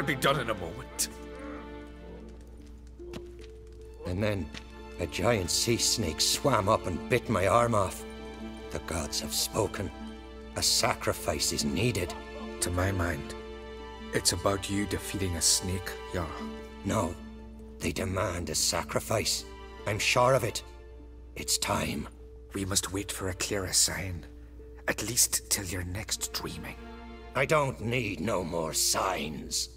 be done in a moment. And then a giant sea snake swam up and bit my arm off. The gods have spoken. A sacrifice is needed. To my mind, it's about you defeating a snake, Jarl. No, they demand a sacrifice. I'm sure of it. It's time. We must wait for a clearer sign. At least till your next dreaming. I don't need no more signs.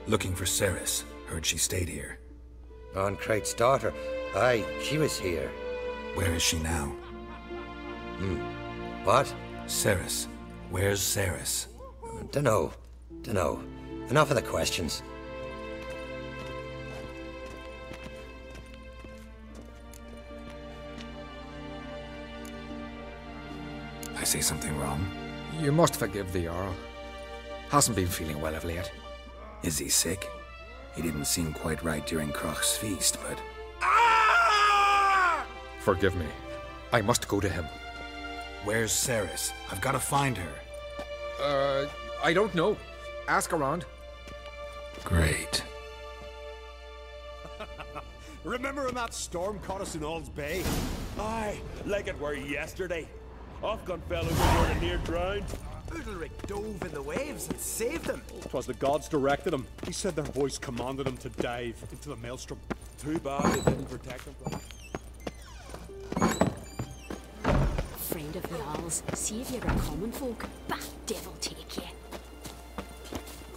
Looking for Ceres. Heard she stayed here. Crate's daughter. Aye, she was here. Where is she now? What? Ceres. Where's Ceres? Dunno. Enough of the questions. I say something wrong? You must forgive the Jarl. Hasn't been feeling well of late. Is he sick? He didn't seem quite right during Kroch's feast, but... Forgive me. I must go to him. Where's Ceres? I've got to find her. I don't know. Ask around. Great. Remember when that storm caught us in Ald's Bay? Aye, like it were yesterday. Off-gun fell overboard and near drowned. Udalric dove in the waves and saved them. 'Twas the gods directed him. He said their voice commanded him to dive into the maelstrom. Too bad they didn't protect him from Friend of the Owls, see if you're a common folk. Bah, devil take you.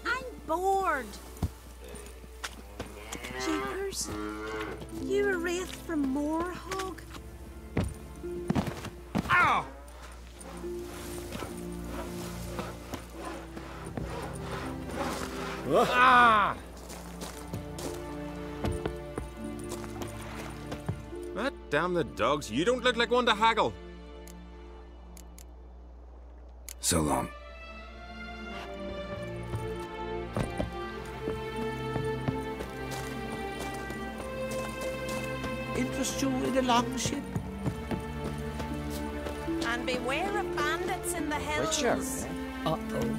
I'm bored. Jeepers, you a wraith from Moorhog? Ow! Ah! Ah, damn the dogs. You don't look like one to haggle. So long. Interest you in a longship? And beware of bandits in the hills. Uh-oh.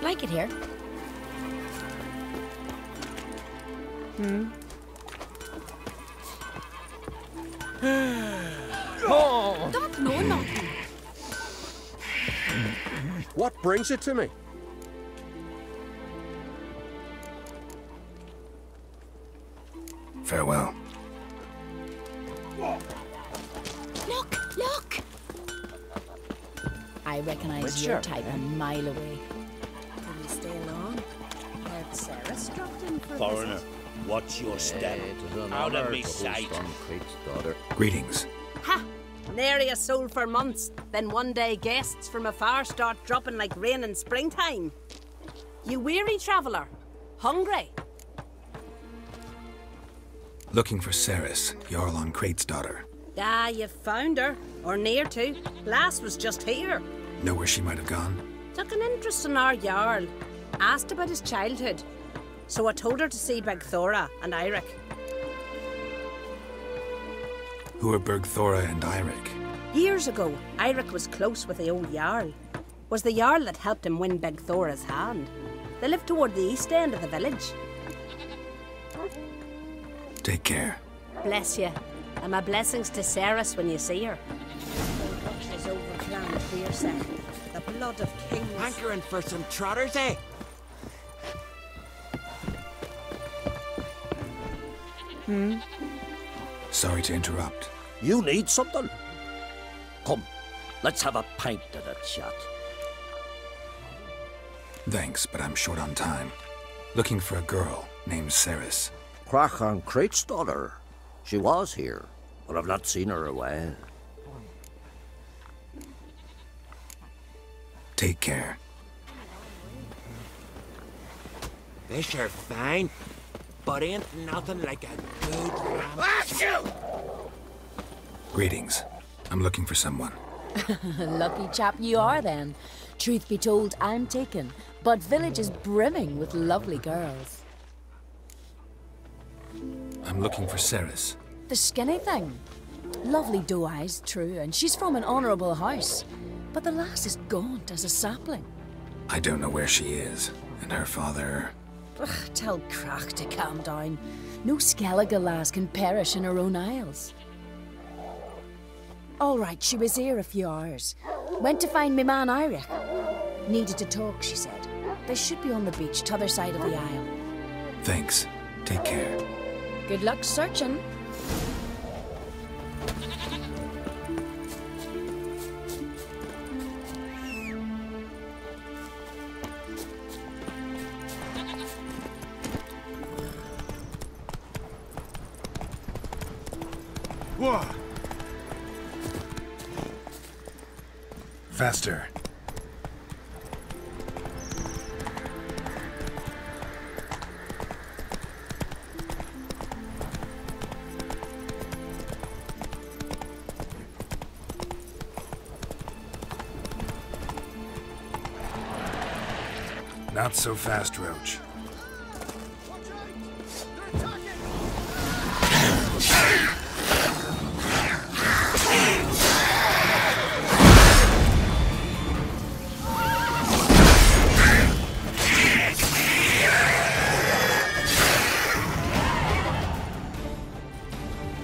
Like it here? Don't know nothing. What brings it to me? Farewell. Look! I recognize your type a mile away. Can you stay long? Heard Ceres dropped in for a Foreigner, visit. watch your step. Out of me sight. Greetings. Ha! Nary a soul for months. Then one day guests from afar start dropping like rain in springtime. You weary traveller? Hungry? Looking for Ceres, Jarl on Crate's daughter. Ah, you've found her. Or near to. Lass was just here. Know where she might have gone? Took an interest in our Jarl. Asked about his childhood. So I told her to see Begthora and Eirik. Who are Bergthora and Eirik? Years ago, Eirik was close with the old Jarl. Was the Jarl that helped him win Begthora's hand. They lived toward the east end of the village. Take care. Bless you. And my blessings to Ceres when you see her. She's overplanned fierce, the blood of kings. Hankering for some trotters, eh? Sorry to interrupt. You need something? Come, let's have a pint of that chat. Thanks, but I'm short on time. Looking for a girl named Ceres. Kroch on Crate's daughter. She was here, but I've not seen her a while. Take care. Fish are fine, but ain't nothing like a good ram. Greetings. I'm looking for someone. Lucky chap you are then. Truth be told, I'm taken, but village is brimming with lovely girls. I'm looking for Ceres. The skinny thing? Lovely doe eyes, true, and she's from an honourable house. But the lass is gaunt as a sapling. I don't know where she is, and her father... Ugh, tell Crach to calm down. No Skellige lass can perish in her own isles. All right, she was here a few hours. Went to find me man Iric. Needed to talk, she said. They should be on the beach, t'other side of the isle. Thanks. Take care. Good luck searching. Whoa! Faster. Not so fast, Roach.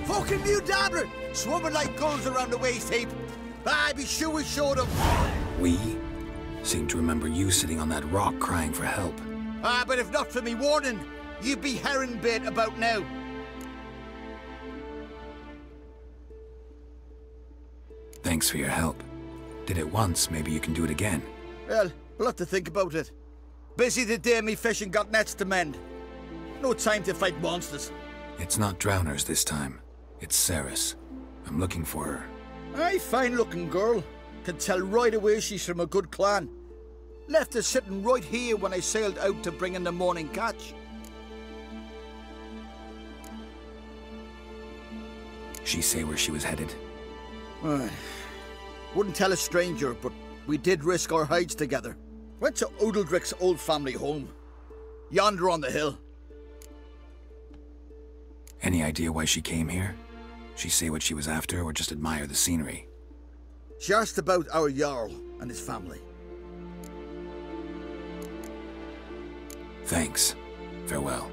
Fucking new dabbler! Swimming like gulls around the waist heap. I'd be sure we showed them. We seem to remember you sitting on that rock crying for help. But if not for me warning, you'd be herring bait about now. Thanks for your help. Did it once, maybe you can do it again. Well, we'll have to think about it. Busy the day me fishing got nets to mend. No time to fight monsters. It's not drowners this time. It's Ceres. I'm looking for her. Aye, fine-looking girl. Can tell right away she's from a good clan. Left her sitting right here when I sailed out to bring in the morning catch. She say where she was headed? Wouldn't tell a stranger, but we did risk our hides together. Went to Odeldrick's old family home. Yonder on the hill. Any idea why she came here? She say what she was after, or just admire the scenery? She asked about our Jarl and his family. Thanks. Farewell.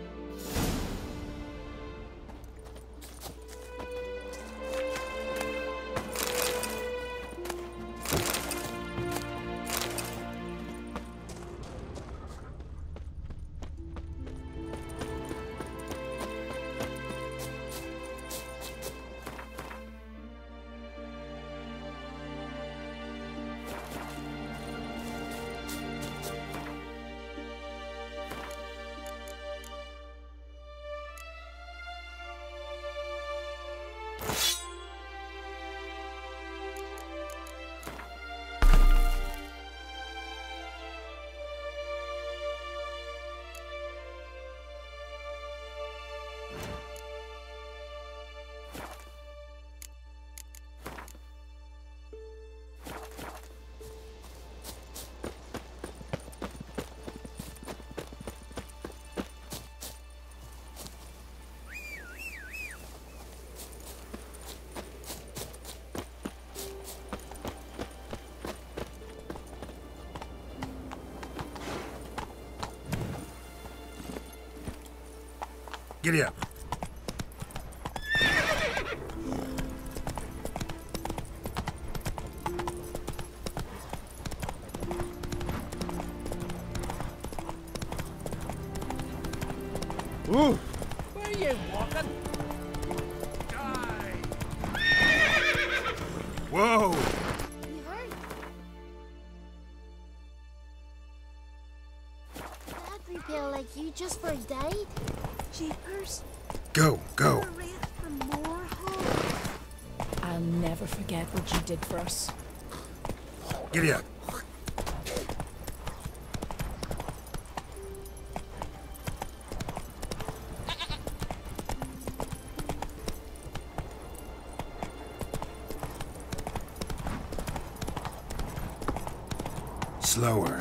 Giddy up. Ooh! Where are you walking? Die! Whoa! You hurt? That repair like you just for a day? Jeepers. Go, go. I'll never forget what you did for us. Giddy up. Slower.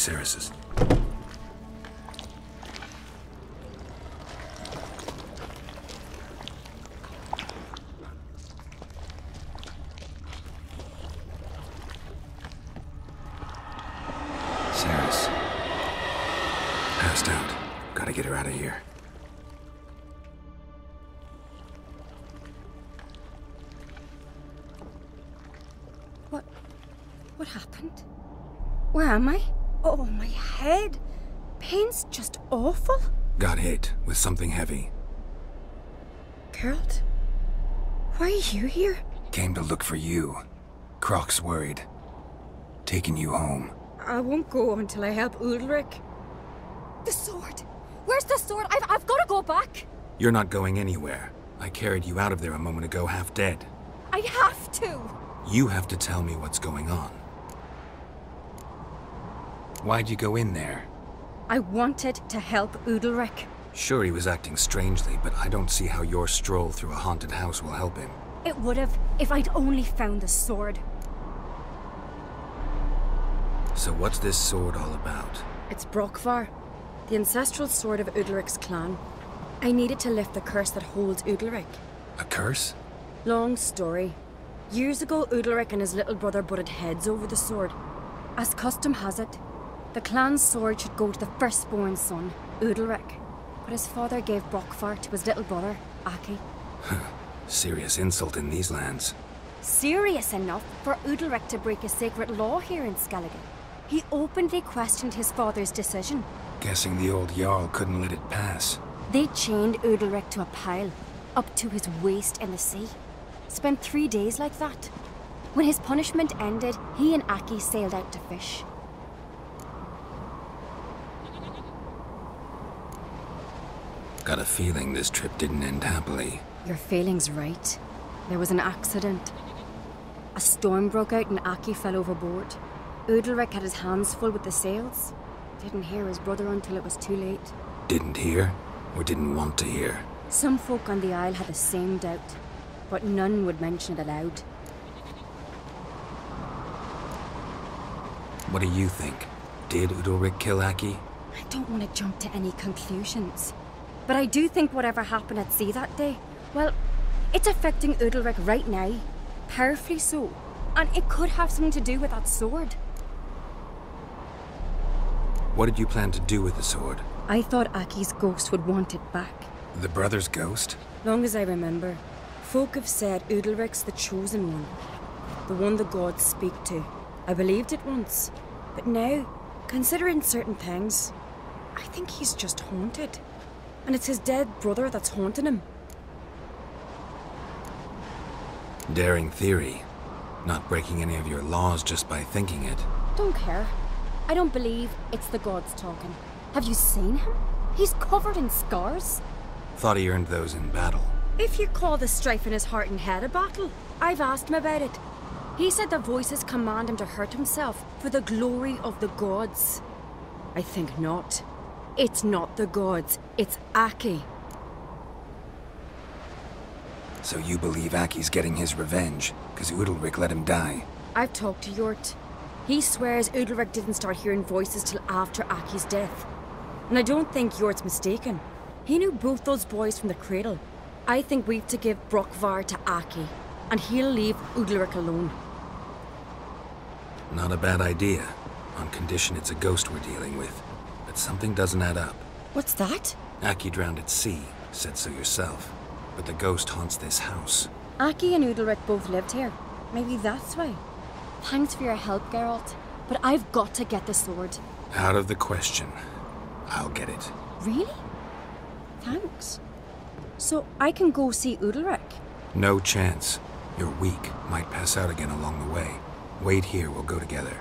Ceres's. Ceres. Passed out. Gotta get her out of here. What happened? Where am I? Oh, my head. Pain's just awful. Got hit with something heavy. Geralt? Why are you here? Came to look for you. Croc's worried. Taking you home. I won't go until I help Udalric. The sword! Where's the sword? I've got to go back! You're not going anywhere. I carried you out of there a moment ago, half dead. I have to! You have to tell me what's going on. Why'd you go in there? I wanted to help Udalric. Sure, he was acting strangely, but I don't see how your stroll through a haunted house will help him. It would have, if I'd only found the sword. So what's this sword all about? It's Brokvar, the ancestral sword of Udalric's clan. I needed to lift the curse that holds Udalric. A curse? Long story. Years ago, Udalric and his little brother butted heads over the sword. As custom has it, the clan's sword should go to the firstborn son, Udalric. But his father gave Brokvar to his little brother, Aki. Serious insult in these lands. Serious enough for Udalric to break a sacred law here in Skellige. He openly questioned his father's decision. Guessing the old Jarl couldn't let it pass. They chained Udalric to a pile, up to his waist in the sea. Spent 3 days like that. When his punishment ended, he and Aki sailed out to fish. Got a feeling this trip didn't end happily. Your feeling's right. There was an accident. A storm broke out and Aki fell overboard. Udalric had his hands full with the sails. Didn't hear his brother until it was too late. Didn't hear? Or didn't want to hear? Some folk on the Isle had the same doubt, but none would mention it aloud. What do you think? Did Udalric kill Aki? I don't want to jump to any conclusions. But I do think whatever happened at sea that day, well, it's affecting Udalric right now. Powerfully so. And it could have something to do with that sword. What did you plan to do with the sword? I thought Aki's ghost would want it back. The brother's ghost? Long as I remember, folk have said Udalric's the chosen one. The one the gods speak to. I believed it once. But now, considering certain things, I think he's just haunted. And it's his dead brother that's haunting him. Daring theory. Not breaking any of your laws just by thinking it. Don't care. I don't believe it's the gods talking. Have you seen him? He's covered in scars. Thought he earned those in battle. If you call the strife in his heart and head a battle, I've asked him about it. He said the voices command him to hurt himself for the glory of the gods. I think not. It's not the gods, it's Aki. So you believe Aki's getting his revenge, because Udalric let him die? I've talked to Yort. He swears Udalric didn't start hearing voices till after Aki's death. And I don't think Yort's mistaken. He knew both those boys from the cradle. I think we've to give Brokvar to Aki, and he'll leave Udalric alone. Not a bad idea, on condition it's a ghost we're dealing with. But something doesn't add up. What's that? Aki drowned at sea, said so yourself. But the ghost haunts this house. Aki and Udalric both lived here. Maybe that's why. Thanks for your help, Geralt. But I've got to get the sword. Out of the question. I'll get it. Really? Thanks. So I can go see Udalric? No chance. You're weak. Might pass out again along the way. Wait here, we'll go together.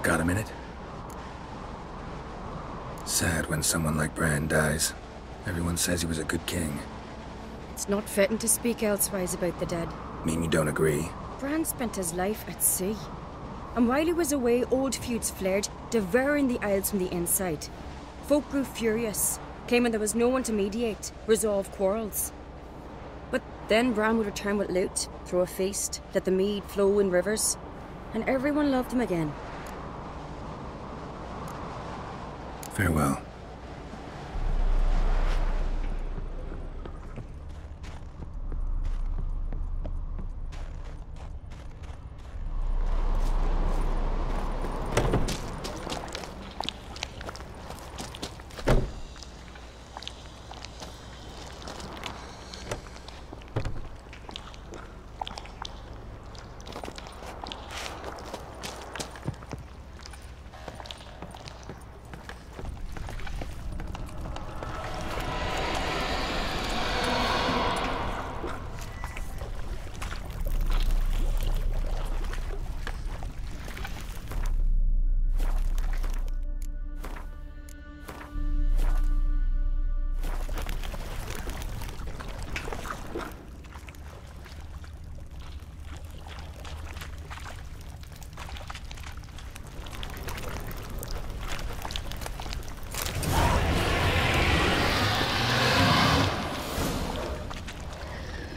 Got a minute? Sad when someone like Bran dies. Everyone says he was a good king. It's not fitting to speak elsewise about the dead. Mean you don't agree? Bran spent his life at sea. And while he was away, old feuds flared, devouring the Isles from the inside. Folk grew furious, claiming there was no one to mediate, resolve quarrels. But then Bran would return with loot, throw a feast, let the mead flow in rivers, and everyone loved him again. Farewell.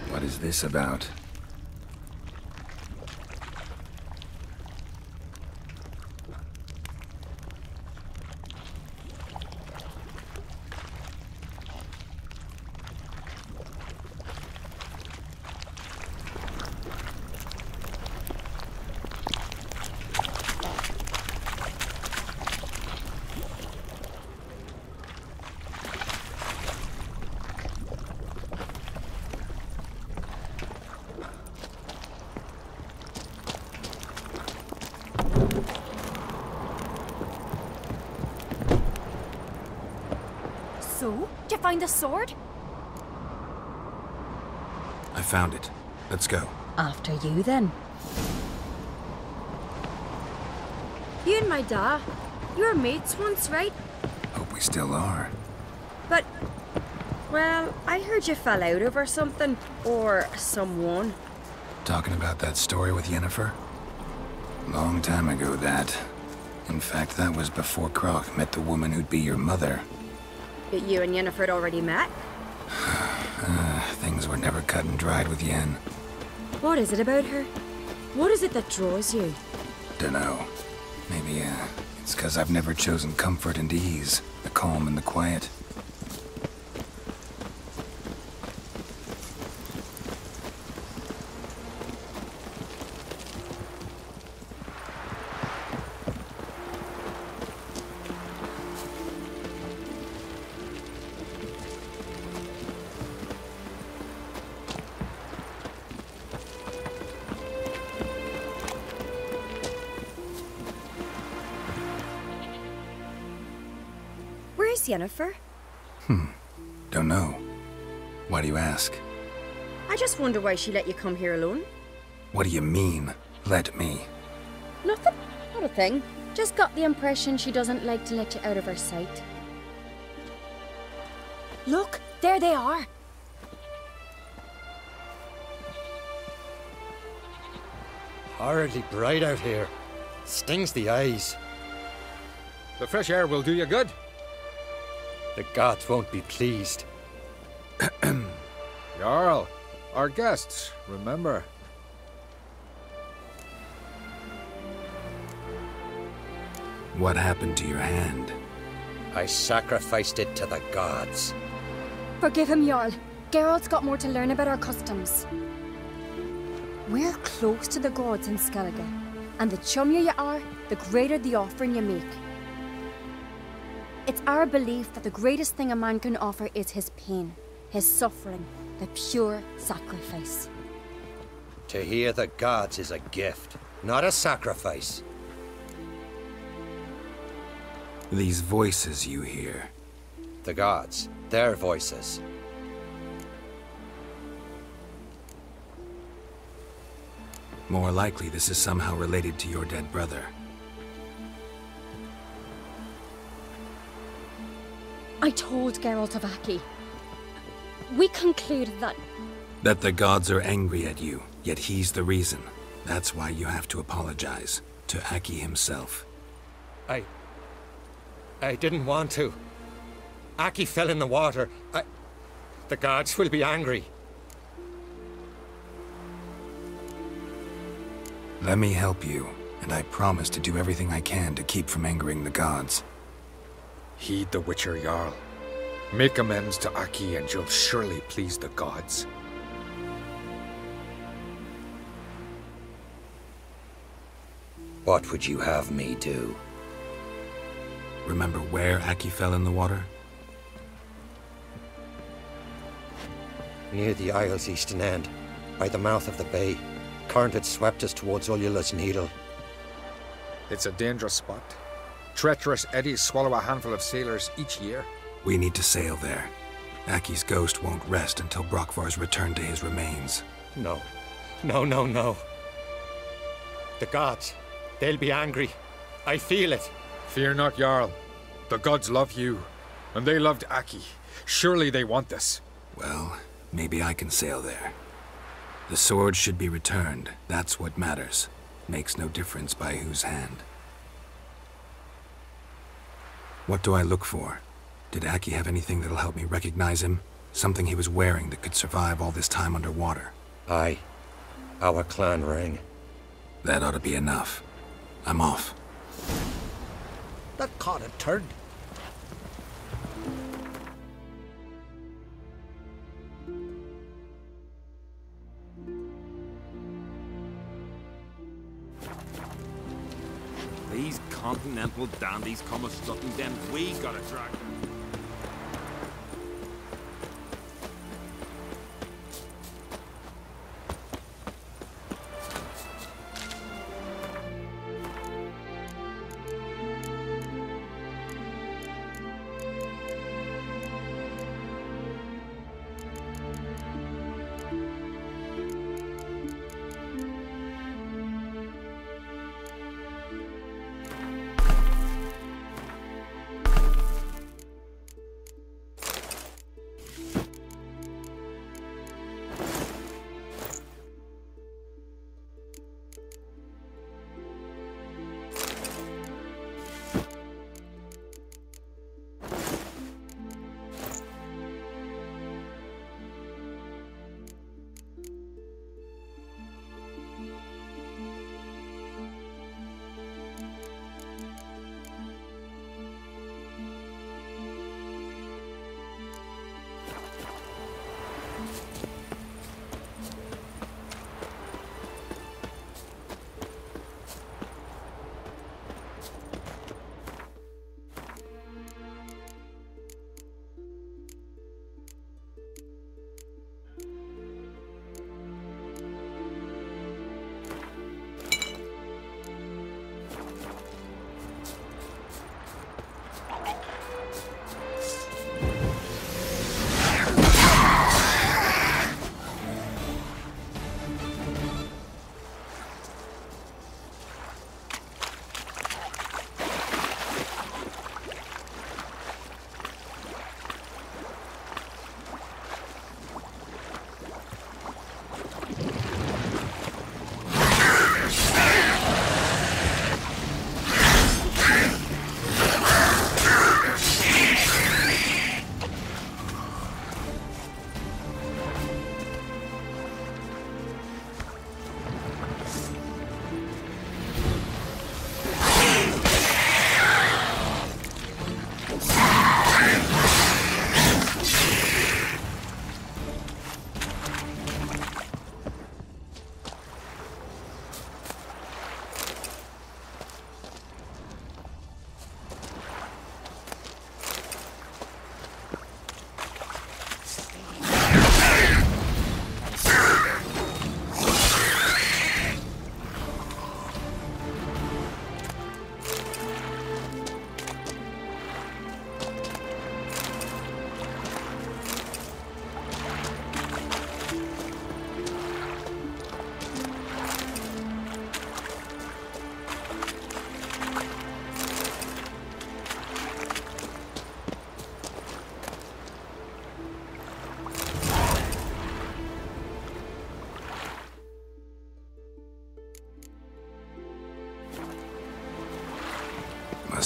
What is this about? So, did you find the sword? I found it. Let's go. After you, then. You and my da, you were mates once, right? Hope we still are. But, well, I heard you fell out over something, or someone. Talking about that story with Yennefer? Long time ago, that. In fact, that was before Croc met the woman who'd be your mother. But you and Yennefer had already met? Things were never cut and dried with Yen. What is it about her? What is it that draws you? Dunno. Maybe, it's 'cause I've never chosen comfort and ease, the calm and the quiet. Where's Yennefer? Don't know. Why do you ask? I just wonder why she let you come here alone. What do you mean, let me? Nothing. Not a thing. Just got the impression she doesn't like to let you out of her sight. Look, there they are. Horridly bright out here. Stings the eyes. The fresh air will do you good. The gods won't be pleased. Jarl, our guests, remember. What happened to your hand? I sacrificed it to the gods. Forgive him, Jarl. Geralt's got more to learn about our customs. We're close to the gods in Skellige, and the chummier you are, the greater the offering you make. It's our belief that the greatest thing a man can offer is his pain, his suffering, the pure sacrifice. To hear the gods is a gift, not a sacrifice. These voices you hear. The gods, their voices. More likely this is somehow related to your dead brother. I told Geralt of Aki. We concluded that... That the gods are angry at you, yet he's the reason. That's why you have to apologize. To Aki himself. I didn't want to. Aki fell in the water. The gods will be angry. Let me help you, and I promise to do everything I can to keep from angering the gods. Heed the Witcher Jarl. Make amends to Aki and you'll surely please the gods. What would you have me do? Remember where Aki fell in the water? Near the Isle's eastern end, by the mouth of the bay. Current had swept us towards Ullula's Needle. It's a dangerous spot. Treacherous eddies swallow a handful of sailors each year. We need to sail there. Aki's ghost won't rest until Brokvar's returned to his remains. No. No. The gods, they'll be angry. I feel it. Fear not, Jarl. The gods love you, and they loved Aki. Surely they want this. Well, maybe I can sail there. The sword should be returned. That's what matters. Makes no difference by whose hand. What do I look for? Did Aki have anything that'll help me recognize him? Something he was wearing that could survive all this time underwater? Aye. Our clan ring. That ought to be enough. I'm off. That caught a turd. These continental dandies come a-strutting, then we gotta drag them.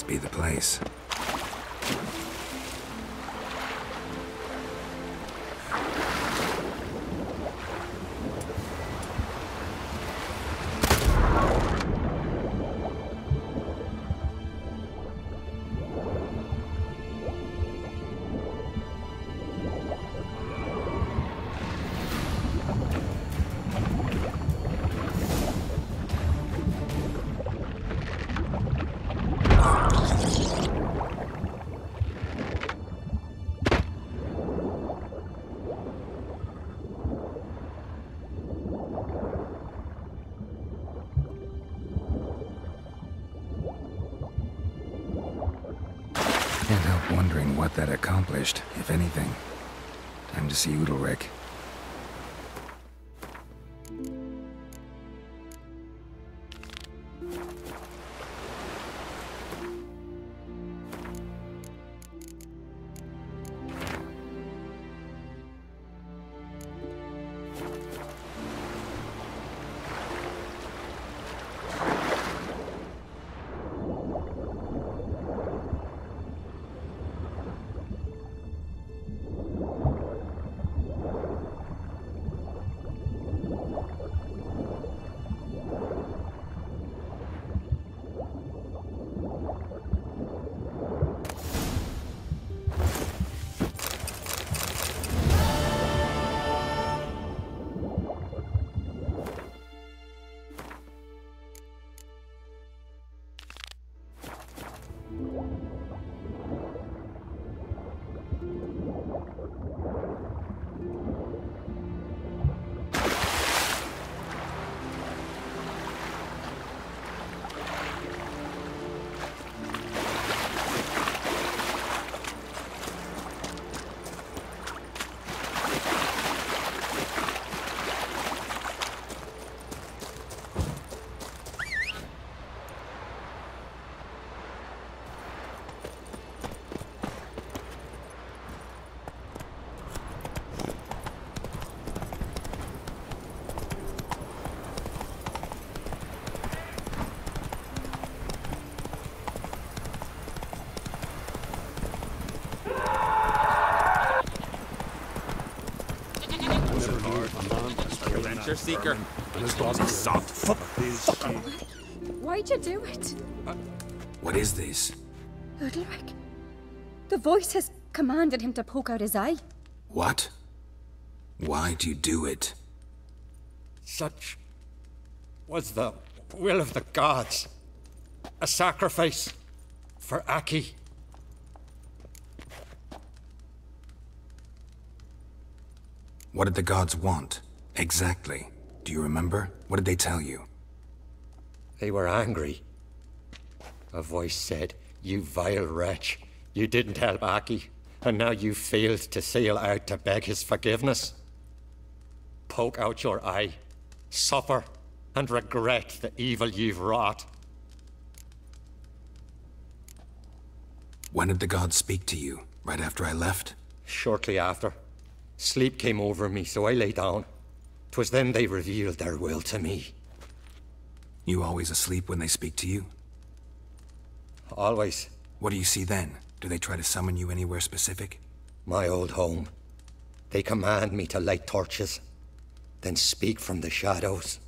must be the place. Can't help wondering what that accomplished, if anything. Time to see Udalric. Adventure seeker. Why'd you do it? What is this? Udalric. The voice has commanded him to poke out his eye. What? Why'd you do it? Such was the will of the gods. A sacrifice for Aki. What did the gods want? Exactly. Do you remember? What did they tell you? They were angry. A voice said, "You vile wretch. You didn't help Aki, and now you failed to sail out to beg his forgiveness. Poke out your eye, suffer, and regret the evil you've wrought." When did the gods speak to you? Right after I left? Shortly after. Sleep came over me, so I lay down. 'Twas then they revealed their will to me. You always asleep when they speak to you? Always. What do you see then? Do they try to summon you anywhere specific? My old home. They command me to light torches, then speak from the shadows.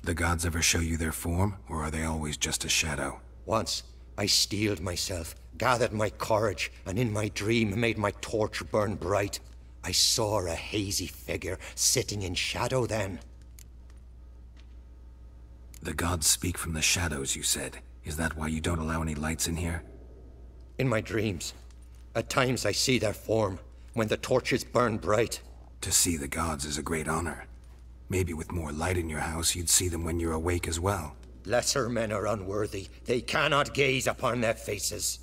The gods ever show you their form, or are they always just a shadow? Once, I steeled myself, gathered my courage, and in my dream made my torch burn bright. I saw a hazy figure sitting in shadow then. The gods speak from the shadows, you said. Is that why you don't allow any lights in here? In my dreams. At times I see their form, when the torches burn bright. To see the gods is a great honor. Maybe with more light in your house, you'd see them when you're awake as well. Lesser men are unworthy. They cannot gaze upon their faces.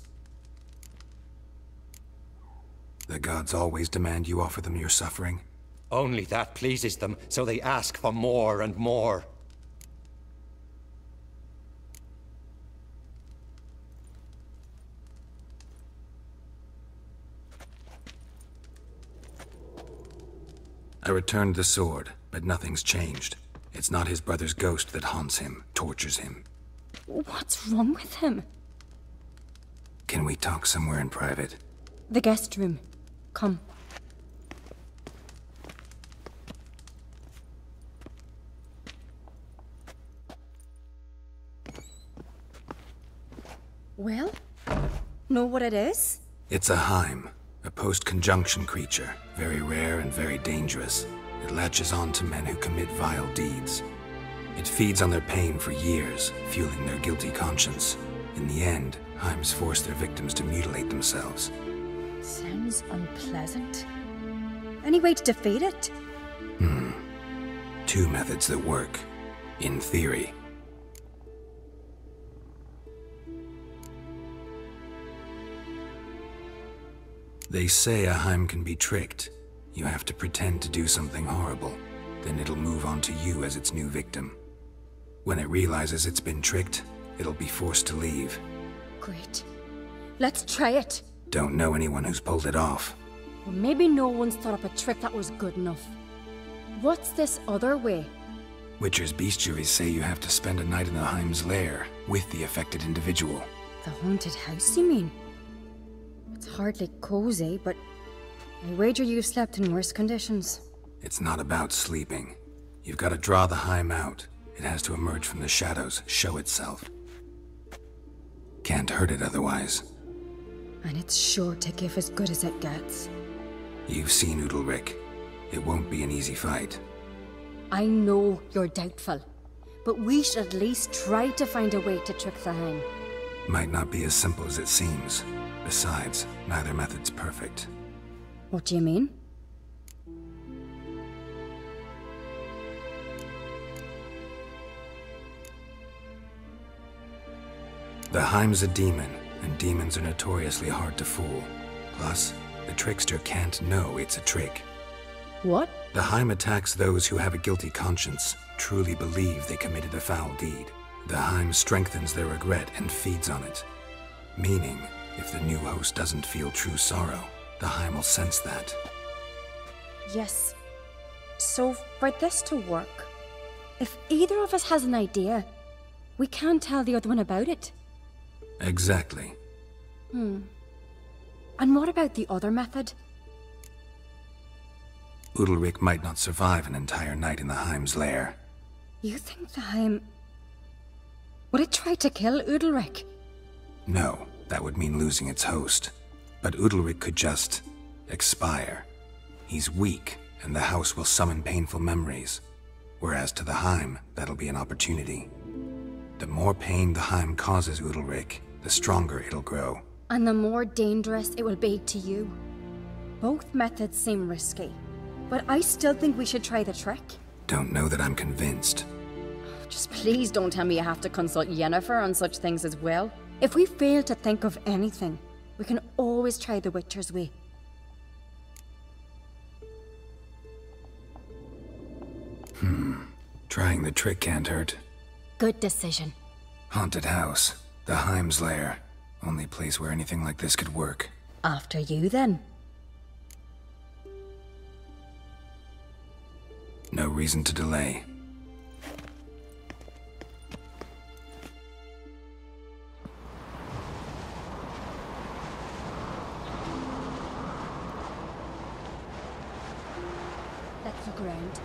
The gods always demand you offer them your suffering? Only that pleases them, so they ask for more and more. I returned the sword, but nothing's changed. It's not his brother's ghost that haunts him, tortures him. What's wrong with him? Can we talk somewhere in private? The guest room. Come. Well, know what it is? It's a Heim, a post-conjunction creature, very rare and very dangerous. It latches on to men who commit vile deeds. It feeds on their pain for years, fueling their guilty conscience. In the end, Heims force their victims to mutilate themselves. Sounds unpleasant. Any way to defeat it? Two methods that work, in theory. They say a Heim can be tricked. You have to pretend to do something horrible. Then it'll move on to you as its new victim. When it realizes it's been tricked, it'll be forced to leave. Great. Let's try it. Don't know anyone who's pulled it off. Well, maybe no one's thought up a trick that was good enough. What's this other way? Witcher's bestiaries say you have to spend a night in the Heim's lair with the affected individual. The haunted house, you mean? It's hardly cozy, but I wager you've slept in worse conditions. It's not about sleeping. You've got to draw the Heim out. It has to emerge from the shadows, show itself. Can't hurt it otherwise. And it's sure to give as good as it gets. You've seen Udalric. It won't be an easy fight. I know you're doubtful, but we should at least try to find a way to trick the Heim. Might not be as simple as it seems. Besides, neither method's perfect. What do you mean? The Heim's a demon, and demons are notoriously hard to fool. Plus, the trickster can't know it's a trick. What? The Heim attacks those who have a guilty conscience, truly believe they committed a foul deed. The Heim strengthens their regret and feeds on it. Meaning, if the new host doesn't feel true sorrow, the Heim will sense that. Yes. So, for this to work, if either of us has an idea, we can't tell the other one about it. Exactly. And what about the other method? Udalric might not survive an entire night in the Heim's lair. You think the Heim... would it try to kill Udalric? No, that would mean losing its host. But Udalric could just... expire. He's weak, and the house will summon painful memories. Whereas to the Heim, that'll be an opportunity. The more pain the Heim causes Udalric, the stronger it'll grow. And the more dangerous it will be to you. Both methods seem risky, but I still think we should try the trick. Don't know that I'm convinced. Just please don't tell me you have to consult Yennefer on such things as well. If we fail to think of anything, we can always try the Witcher's way. Trying the trick can't hurt. Good decision. Haunted house. The Heim's lair. Only place where anything like this could work. After you, then. No reason to delay. Let's look around.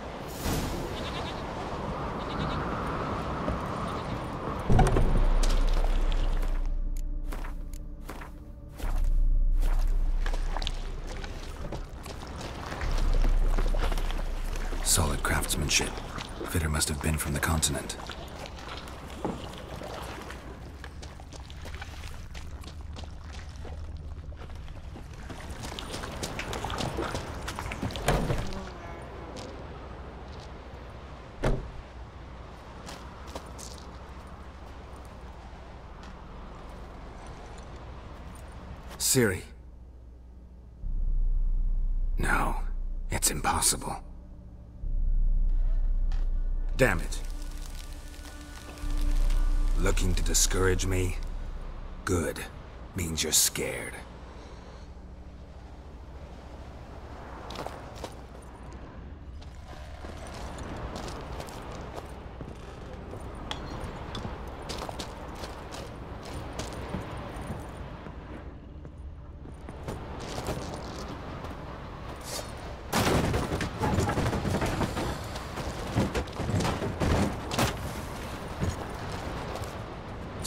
Solid craftsmanship. Fitter must have been from the continent. Ciri. No, it's impossible. Damn it. Looking to discourage me? Good. Means you're scared.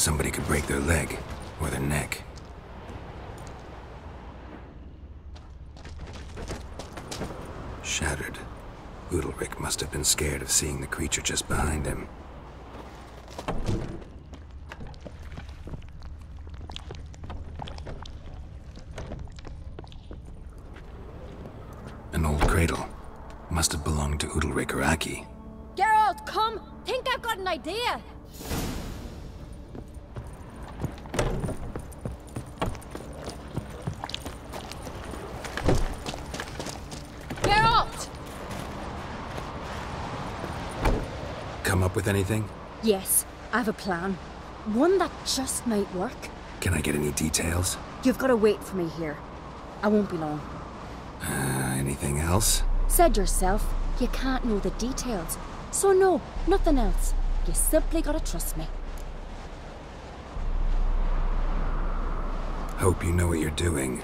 Somebody could break their leg, or their neck. Shattered. Udalric must have been scared of seeing the creature just behind him. An old cradle. Must have belonged to Udalric or Aki. Geralt, come! Think I've got an idea! Geralt! Come up with anything? Yes, I have a plan. One that just might work. Can I get any details? You've got to wait for me here. I won't be long. Anything else? Said yourself, you can't know the details. So no, nothing else. You simply gotta trust me. Hope you know what you're doing.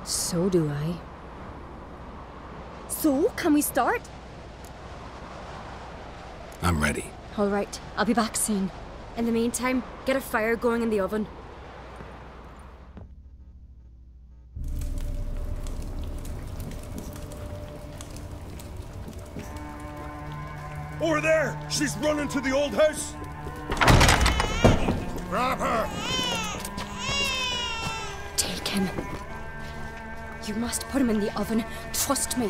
So do I. So, can we start? I'm ready. All right, I'll be back soon. In the meantime, get a fire going in the oven. Over there! She's running to the old house! Grab her! Take him. You must put him in the oven. Trust me.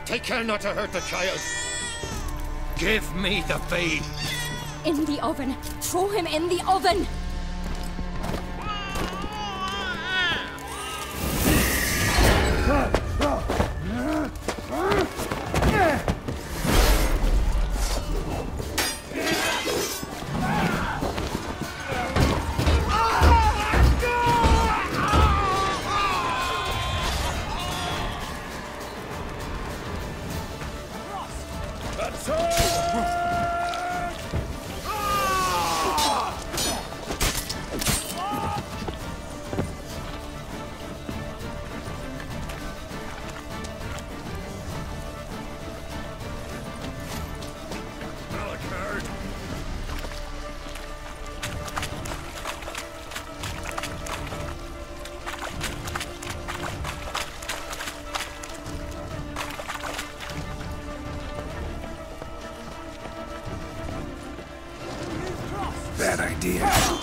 Take care not to hurt the child. Give me the babe. In the oven. Throw him in the oven. Bad idea.